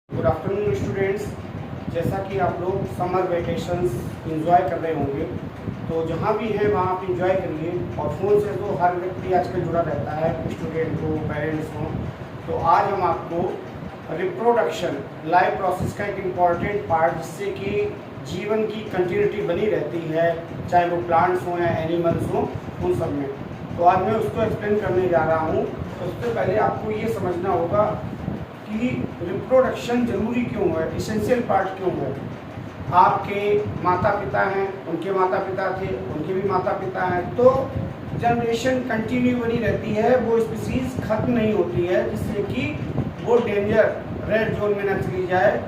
Good afternoon students. जैसा कि आप लोग समर वेकेशंस इंजॉय कर रहे होंगे, तो जहाँ भी हैं वहाँ आप इंजॉय करिए। और फ़ोन से तो हर व्यक्ति आजकल जुड़ा रहता है, स्टूडेंट हो, पेरेंट्स हो। तो आज हम आपको रिप्रोडक्शन लाइफ प्रोसेस का एक इम्पॉर्टेंट पार्ट, जिससे कि जीवन की कंटिन्यूटी बनी रहती है, चाहे वो प्लांट्स हों या एनिमल्स हों, उन सब में। तो आज मैं उसको एक्सप्लेन करने जा रहा हूँ। तो उससे पहले आपको ये समझना होगा कि रिप्रोडक्शन ज़रूरी क्यों है, इसेंशियल पार्ट क्यों है। आपके माता पिता हैं, उनके माता पिता थे, उनके भी माता पिता हैं, तो जनरेशन कंटिन्यू बनी रहती है, वो स्पीसीज़ खत्म नहीं होती है, जिससे कि वो डेंजर रेड जोन में ना चली जाए,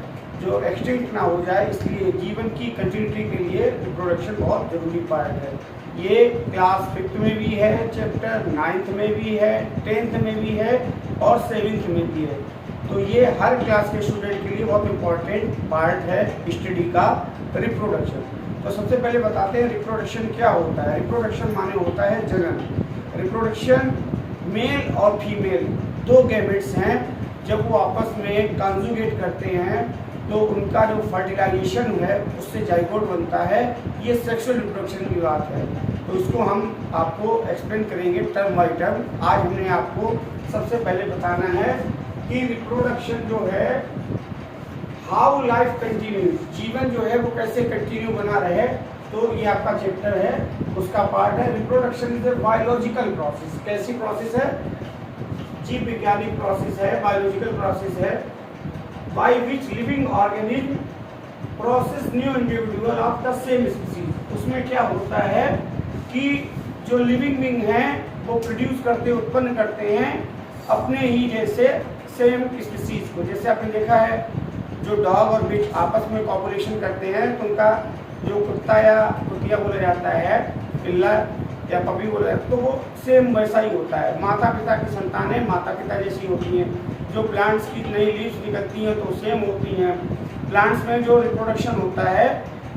जो एक्सटिंक्ट ना हो जाए। इसलिए जीवन की कंटिन्यूटी के लिए रिप्रोडक्शन बहुत ज़रूरी पार्ट है। ये क्लास 5th में भी है, चैप्टर 9th में भी है, 10th में भी है और 7th में भी है। तो ये हर क्लास के स्टूडेंट के लिए बहुत इम्पोर्टेंट पार्ट है स्टडी का, रिप्रोडक्शन। तो सबसे पहले बताते हैं रिप्रोडक्शन क्या होता है। रिप्रोडक्शन माने होता है जनन। रिप्रोडक्शन मेल और फीमेल दो गैमेट्स हैं, जब वो आपस में कॉन्जुगेट करते हैं तो उनका जो फर्टिलाइजेशन है उससे जाइगोट बनता है। ये सेक्सुअल रिप्रोडक्शन की बात है। तो इसको हम आपको एक्सप्लेन करेंगे टर्म बाई टर्म। आज हमने आपको सबसे पहले बताना है कि रिप्रोडक्शन जो है, हाउ लाइफ कंटिन्यूज, जीवन जो है वो कैसे कंटिन्यू बना रहे। तो ये आपका चैप्टर है, उसका पार्ट है। Reproduction is a biological process. कैसी प्रोसेस है? जीव विज्ञानिक प्रोसेस है, बायोलॉजिकल प्रोसेस है, by which living organism process new individual of the same species. उसमें क्या होता है कि जो लिविंग बीइंग हैं वो प्रोड्यूस करते, उत्पन्न करते हैं अपने ही जैसे सेम स्पीसीज को। जैसे आपने देखा है, जो डॉग और बिच आपस में कॉपुलेशन करते हैं, तो उनका जो कुत्ता या कुतिया बोला जाता है, पिल्ला या पपी बोला जाता है, तो वो सेम वैसा ही होता है। माता पिता की संतानें माता पिता जैसी होती हैं। जो प्लांट्स की नई लीव्स निकलती हैं तो सेम होती हैं। प्लांट्स में जो रिप्रोडक्शन होता है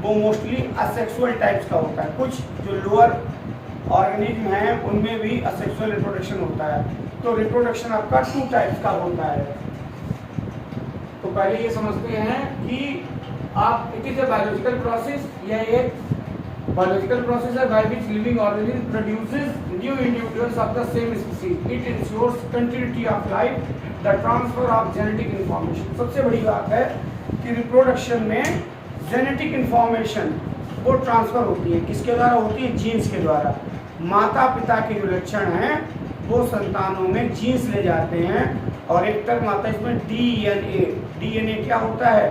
वो मोस्टली असेक्सुअल टाइप्स का होता है। कुछ जो लोअर ऑर्गेनिज्म हैं उनमें भी असेक्सुअल रिप्रोडक्शन होता है। तो रिप्रोडक्शन आपका 2 टाइप्स का होता है। तो पहले ये समझते हैं कि आप it is a biological process. यह एक बायोलॉजिकल प्रोसेस है by which living organism produces new individuals of the same species. It insures continuity of life, the transfer of genetic information. सबसे बड़ी बात है कि रिप्रोडक्शन में जेनेटिक इंफॉर्मेशन वो ट्रांसफर होती है। किसके द्वारा होती है? जीन्स के द्वारा। माता पिता के जो लक्षण हैं वो संतानों में जीन्स ले जाते हैं। और एक टर्म आता है इसमें डीएनए। डीएनए क्या होता है?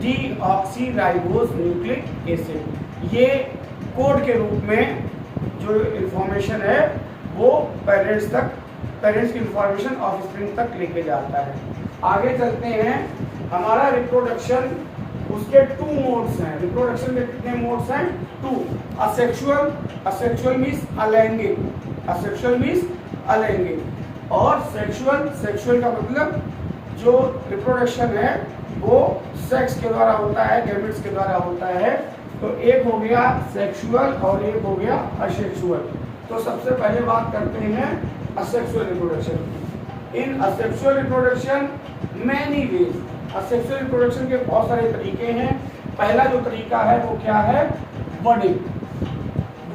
Deoxyribose nucleic acid. ये कोड के रूप में जो इंफॉर्मेशन है वो पेरेंट्स की इंफॉर्मेशन ऑफस्प्रिंग तक लेके जाता है। आगे चलते हैं। हमारा रिप्रोडक्शन, उसके 2 मोड्स हैं। रिप्रोडक्शन के कितने मोड्स हैं? 2। असेक्सुअल मीन्स अलैंगिक, असेक्सुअल मीन्स अलैंगिक, और सेक्सुअल का मतलब जो रिप्रोडक्शन है वो सेक्स के द्वारा होता है, गैमेट्स के द्वारा होता है। तो एक हो गया सेक्सुअल और एक हो गया असेक्सुअल। तो सबसे पहले बात करते हैं asexual reproduction. In asexual reproduction many ways. Asexual reproduction के बहुत सारे तरीके हैं। पहला जो तरीका है वो क्या है? बडिंग।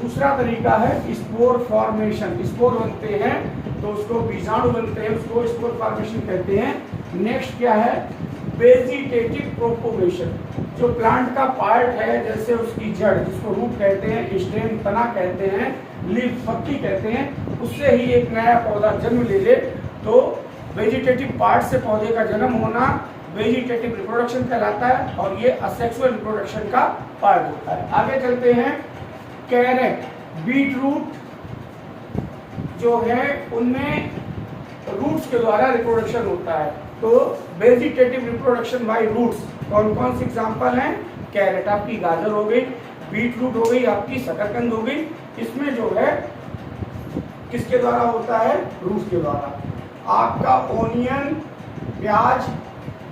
दूसरा तरीका है स्पोर फॉर्मेशन। स्पोर बनते हैं तो उसको बीजाणु बनते हैं, उसको स्पोर फॉर्मेशन कहते हैं। नेक्स्ट क्या है? Vegetative propagation. जो प्लांट का पार्ट है, जैसे उसकी जड़, जिसको रूट कहते हैं, स्टेम तना कहते हैं, लीफ पत्ती कहते हैं, उससे ही एक नया पौधा जन्म ले ले, तो वेजिटेटिव पार्ट से पौधे का जन्म होना वेजिटेटिव रिप्रोडक्शन कहलाता है। और ये असेक्सुअल रिप्रोडक्शन का पार्ट होता है। आगे चलते हैं। कैरेट, बीट रूट जो है उनमें रूट्स के द्वारा रिप्रोडक्शन होता है। तो वेजिटेटिव रिप्रोडक्शन बाय रूट्स कौन कौन से एग्जांपल हैं? कैरेट आपकी गाजर हो गई, बीट रूट हो गई, आपकी शकरकंद हो गई। इसमें जो है किसके द्वारा होता है? रूट्स के द्वारा। आपका ओनियन, प्याज,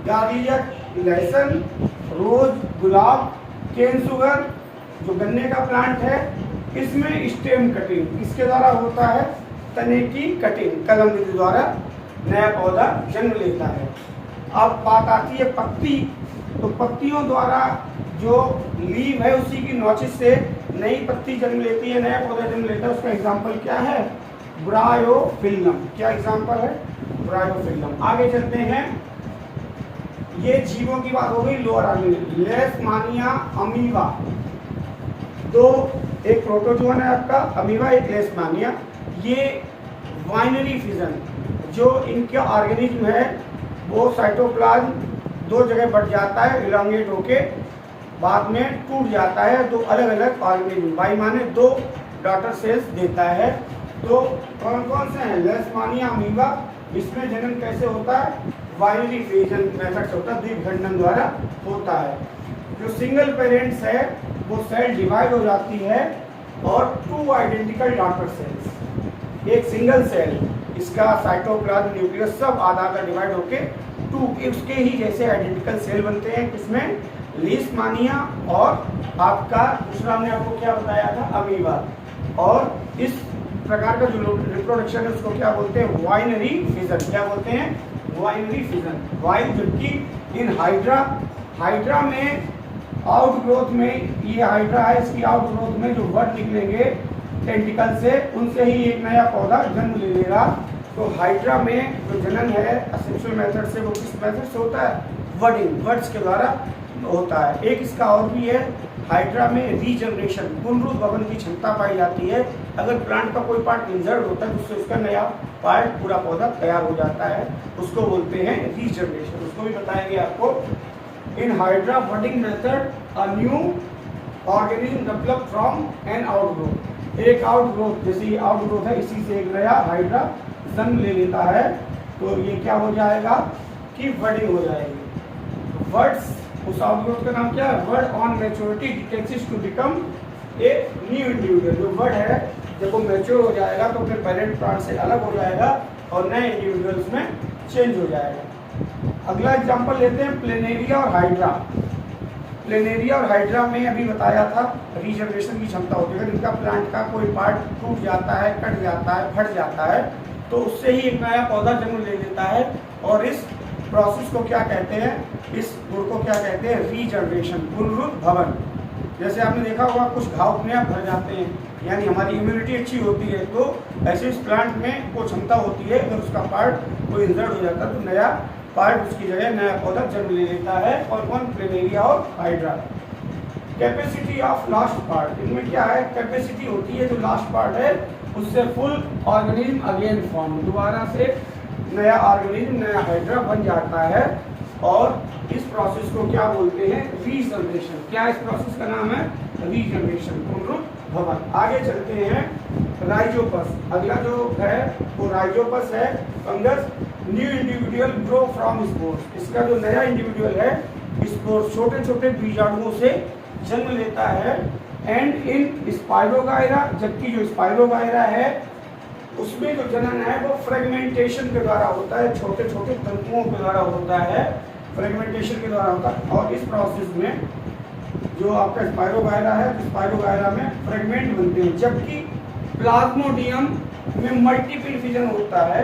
गार्लिक, लहसुन, रोज, गुलाब, केन शुगर जो गन्ने का प्लांट है, इसमें स्टेम कटिंग इसके द्वारा होता है। तने की कटिंग कलम विधि द्वारा नया पौधा जन्म लेता है। अब बात आती है पत्ती, तो पत्तियों द्वारा जो लीव है उसी की नोचिस से नई पत्ती जन्म लेती है, नया पौधा जन्म लेता है। उसका एग्जाम्पल क्या है? ब्रायोफिल्लम। क्या एग्जाम्पल है? ब्रायोफिल्लम। आगे चलते हैं, ये जीवों की बात हो गई लोअर ऑर्गेनिज्म। लेशमानिया, अमीबा, दो, एक प्रोटोजोन है आपका अमीबा, एक लेशमानिया। ये बाइनरी फिजन, जो इनका ऑर्गेनिज्म है वो साइटोप्लाज्म दो जगह बढ़ जाता है, इलांगेट होके बाद में टूट जाता है, दो अलग अलग ऑर्गेनिज्म, बाई माने दो डॉटर सेल्स देता है। तो कौन कौन से हैं? लेशमानिया, अमीबा। इसमें जन्म कैसे होता है? बाइनरी फिजन मेथड से होता है, द्विखंडन द्वारा होता है। जो सिंगल पेरेंट्स है वो सेल डिवाइड हो जाती है और टू आइडेंटिकल डॉटर सेल्स, एक सिंगल सेल, इसका साइटोप्लाज्म, न्यूक्लियस सब आधा आधा डिवाइड होके टू उसके ही जैसे आइडेंटिकल सेल बनते हैं। किसमें? लेशमानिया और आपका दूसरा हमने आपको क्या बताया था? अमीबा। और इस प्रकार का जो रिप्रोडक्शन है उसको क्या बोलते हैं? Binary fission. क्या बोलते हैं? Binary fission. वाइल, जबकि इन हाइड्रा में आउट ग्रोथ में, ये हाइड्रा है, इसकी आउट ग्रोथ में जो वर्ड निकलेंगे टेंटिकल से, उनसे ही एक नया पौधा जन्म ले लेगा। तो हाइड्रा में जो जनन है असेक्सुअल मेथड से, वो किस मेथड से होता है? वर्डिंग, वर्ड्स के द्वारा होता है। एक इसका और भी है, हाइड्रा में रीजनरेशन, पुनरुद्भवन की क्षमता पाई जाती है। अगर प्लांट का कोई पार्ट इंजर्ड होता है जिससे उसका नया पार्ट, पूरा पौधा तैयार हो जाता है, उसको बोलते हैं रीजनरेशन। उसको भी बताएंगे आपको। In hydra budding method a new organism develop from an outgrowth. एक आउटग्रोथ, जैसे आउटग्रोथ है, इसी से एक नया हाइड्रा जन्म ले लेता है। तो ये क्या हो जाएगा कि वर्डिंग हो जाएगी। वर्ड्स, उस आउटग्रोथ का नाम क्या है? Word on maturity tendencies to become a new individual. जो वर्ड है जब वो मैच्योर हो जाएगा तो फिर पेरेंट प्लांट से अलग हो जाएगा और नए इंडिविजुअल्स में चेंज हो जाएगा। अगला एग्जांपल लेते हैं, प्लेनेरिया और हाइड्रा। प्लेनेरिया और हाइड्रा में अभी बताया था रीजनरेशन की क्षमता होती है। अगर इनका प्लांट का कोई पार्ट टूट जाता है, कट जाता है, फट जाता है, तो उससे ही एक नया पौधा जन्म ले लेता है। और इस प्रोसेस को क्या कहते हैं? इस गुण को क्या कहते हैं? रीजनरेशन, पुनरुद्भवन। जैसे आपने देखा होगा कुछ घाव अपने आप भर जाते हैं, यानी हमारी इम्यूनिटी अच्छी होती है, तो ऐसे इस प्लांट में वो क्षमता होती है, अगर उसका पार्ट कोई इंजर्ड हो जाता है तो नया पार्ट उसकी जगह नया पौधा जन्म ले लेता है। और कौन? प्लेनेरिया और hydra. Capacity of last part, इनमें क्या है? कैपेसिटी होती है जो लास्ट पार्ट है उससे फुल ऑर्गेनिज्म अगेन फॉर्म, दोबारा से नया ऑर्गेनिज्म, नया हाइड्रा बन जाता है। और इस प्रोसेस को क्या बोलते हैं? रीजनरेशन। क्या इस प्रोसेस का नाम है? रीजनरेशन, पुनरुद्भवन। आगे चलते हैं, राइजोपस। अगला जो है वो राइजोपस है, fungus. New individual grow from spores. इसका जो नया इंडिविजुअल है स्पोर्स, छोटे छोटे बीजाणुओं से जन्म लेता है। एंड इन स्पाइरोगायरा, जबकि जो स्पाइरोगायरा है उसमें जो जनन है वो फ्रेगमेंटेशन के द्वारा होता है, छोटे छोटे तंतुओं के द्वारा होता है, फ्रेगमेंटेशन के द्वारा होता है। और इस प्रोसेस में जो आपका स्पाइरोगायरा है, स्पाइरोगायरा में फ्रेगमेंट बनते हैं, जबकि प्लाज्मोडियम में मल्टीपल फिजन होता है,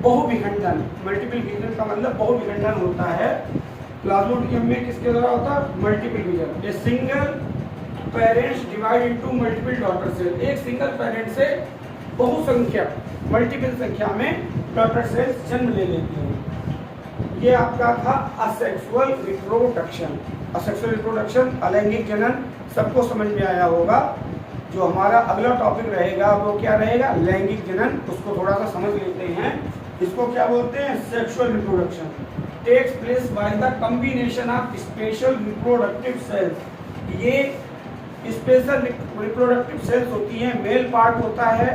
बहुविखंडन। मल्टीपल फिजन का मतलब बहुविखंडन होता है। प्लाज्मोडियम में किसके द्वारा होता है? Multiple fission. A single parents divide into multiple daughter cell. एक सिंगल पेरेंट से बहुसंख्यक, मल्टीपल संख्या में डॉटर सेल्स जन्म ले लेती हैं। ये आपका था असेक्सुअल रिप्रोडक्शन। असेक्सुअल रिप्रोडक्शन, अलैंगिक जनन, सबको समझ में आया होगा। जो हमारा अगला टॉपिक रहेगा वो क्या रहेगा? लैंगिक जनन। उसको थोड़ा सा समझ लेते हैं। इसको क्या बोलते हैं? Sexual reproduction takes place by the combination of special reproductive cells. ये स्पेशल रिप्रोडक्टिव सेल्स होती हैं, मेल पार्ट होता है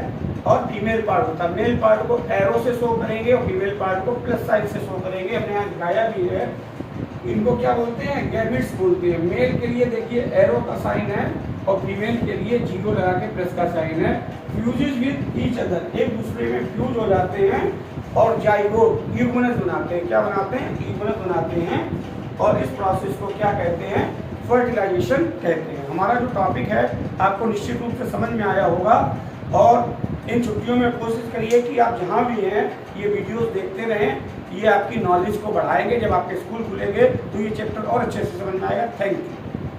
और फीमेल पार्ट होता है। मेल पार्ट को एरो से शो करेंगे और फीमेल पार्ट को प्लस साइन से शो करेंगे। हमने यहाँ दिखाया भी है। इनको क्या बोलते हैं? गैमेट्स बोलते हैं। मेल के लिए देखिए एरो का साइन है और फीमेल के लिए जीरो लगा के प्लस का साइन है। फ्यूजेज विद ईच अदर, एक दूसरे में फ्यूज हो जाते हैं और जाइगोट, युग्मनज बनाते हैं। क्या बनाते हैं? युग्मनज बनाते हैं। और इस प्रोसेस को क्या कहते हैं? फर्टिलाइजेशन कहते हैं। हमारा जो टॉपिक है आपको निश्चित रूप से समझ में आया होगा। और इन छुट्टियों में कोशिश करिए कि आप जहाँ भी हैं ये वीडियोस देखते रहें, ये आपकी नॉलेज को बढ़ाएंगे। जब आपके स्कूल खुलेंगे तो ये चैप्टर और अच्छे से समझ में आएगा। Thank you.